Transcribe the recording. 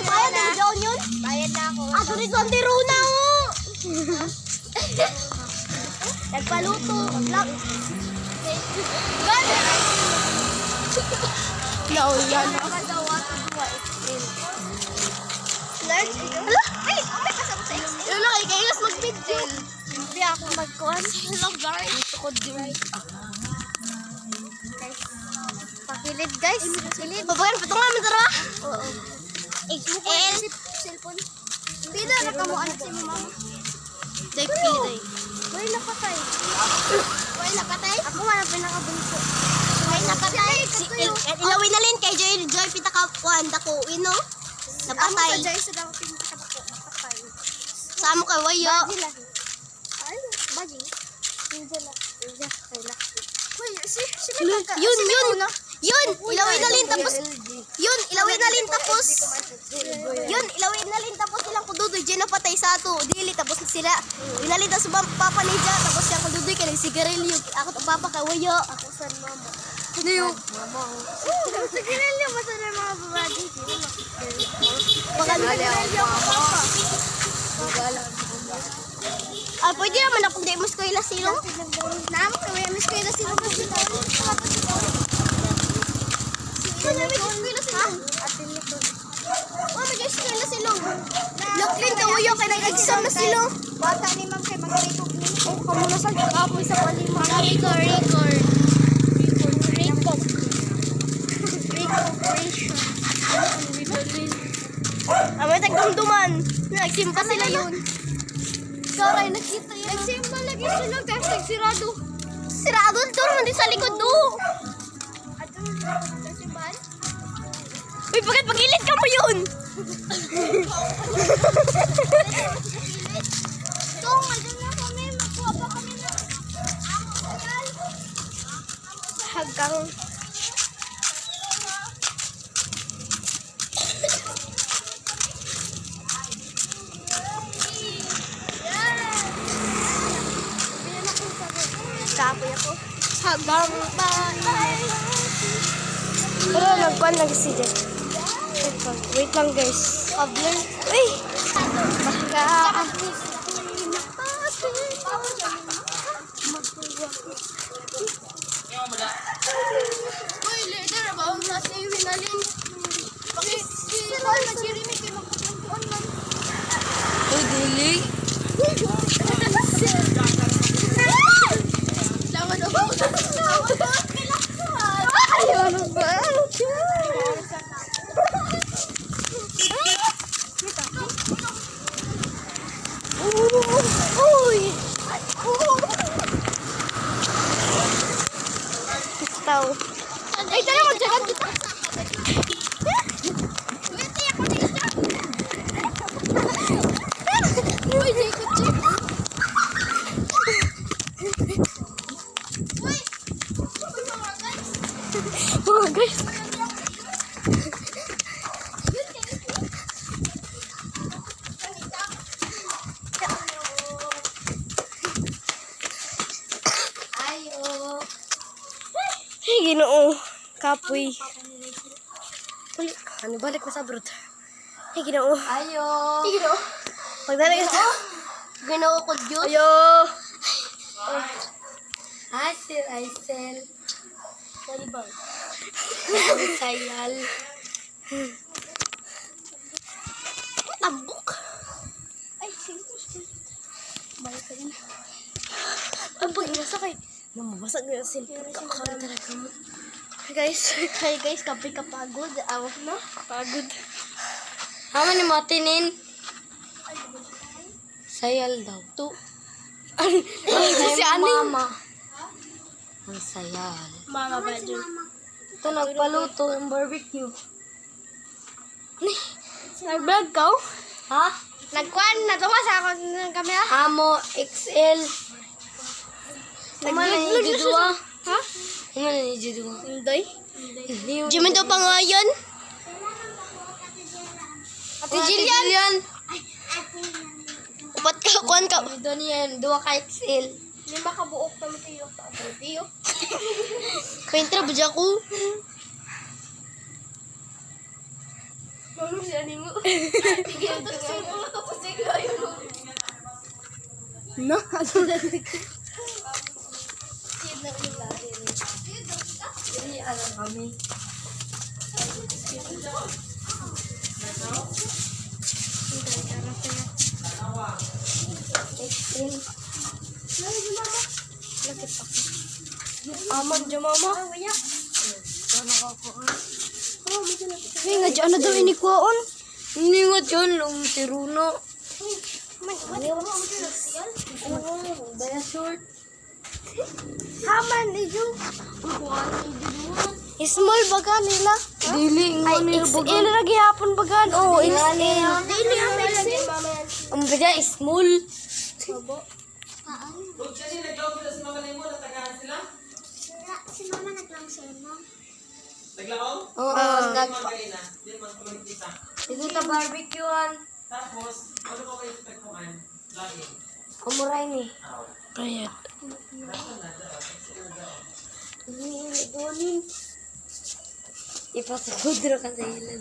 Bayad na doon yun? Bayad na ako. Ako rin doon di Runa mo. Nagpaluto. Lang. No, yan. Large. Hala? Ay, may kasama sa XL. Ano lang, ikayos mag-video. Hindi ako mag-kuhan. Hello guys. Ito ko din. Pakilid guys. Pakilid. Babayan, patungan mo tara. Oo. XL. Cellphone. Pila na kamuan si mama. Day pilay. Why nakatay? Why nakatay? Ako man ang pinakabunso. Why nakatay? Ilawin na rin kay Joy pitakapuan dako ino. Napatay. Amo sa Joy sa dako pinakabako nakatay. Samo kay Wayo. Ay, baging. Angela. Kayla. Yun, ilawin na rin tapos. Ilawin na rin tapos ilang kududoy dyan napatay sa ato. Dili tapos sila. Inalita sa papa ni Dja tapos siyang kududoy kaya nagsigarilyo. Ako to papa kay Wayo. Ako san mama. Ano yung? Mama. Sigarilyo ba sa mga babae? Sigarilyo ako papa. Ah, pwede naman akong di mas ko ila silong. Naam ko mas ko ila silong. Laklin ka uyo kay nag-exam na sila. Bata ni ma'am kay mag-record ni. Oh, kamo na sa kapoy sa palima. Record. Amay tagdumduman. Nagsimpa sila yun. Saray nakita yan. Nagsimpa lagi sila kasi nagsirado. Sirado doon hindi sa likod do. Nagsimpan? Uy, bakit pag-ilit ka mo yun? Tong, andun na kami. Magkuha pa kami na. Hanggang. Kapoy ako. Hanggang patay. Pero nagkuhan lang si Jen. Wait lang guys. Obler. Uy! Baka. Uy, leader ba? Nasa iyo hinalin. Bakit? Sila nag-jeremy kayo magpapagpuan man. Uy, dili. Laman ako. Ayaw na ba? Uy! Tao. Ay, tara magjalan kita. Uy, di ko check. Uy! Mga guys. Ginoo, kapoy. Ano balik na sa brot? Ay, Ginoo. Ayo. Ay, Ginoo. Pagdala ka. Ginoo ko Diyos. Ayo. Aisel. Sorry ba? Sayal. Tabok. Ay, sige. Balik ka din. Ang pag-inasakay. Namabasag na yung cellphone. Kakawin talaga mo. Guys, hi guys, kapoy ka pagod. Awak na. Pagod. Hama ni matinin. Sayal daw. To. Si Aning. Mama. Ang sayal. Mama ba dyan? Ito nagpaluto ng barbecue. Nag-vlog ka? Ha? Nagkuhan na ito sa ako ng kamera? Amo XL. Kumana ni Judua. Ha? Kumana ni Judua. Hindi. Diyan daw pangayon. Ate Jillian. Upat ka, kuhan ka. Doon yan, 2 ka XL. Hindi ba kabuok naman tayo sa video? Paintra ba dyan ko? gani mo. Tigil to sa mo tapos sigla yun. No, ano na Hindi alam kami. Aman dyan, mama. May nga dyan na daw inikuaon. Hindi nga dyan, lang tiruno. Baya short. Haman, medyo. Small baga nila. Dili, Ay, XL lagi hapon bagan. Oh, XL. Dili, ang bada is small. Si mama naglang sila. Naglaong? Oo, Margarina. Di man ko magkita. Dito ta barbecuean. Tapos, ano ko kayo tagpuan? Lagi. Kumuray ni. Kaya. Ipasakudro ka sa ilan.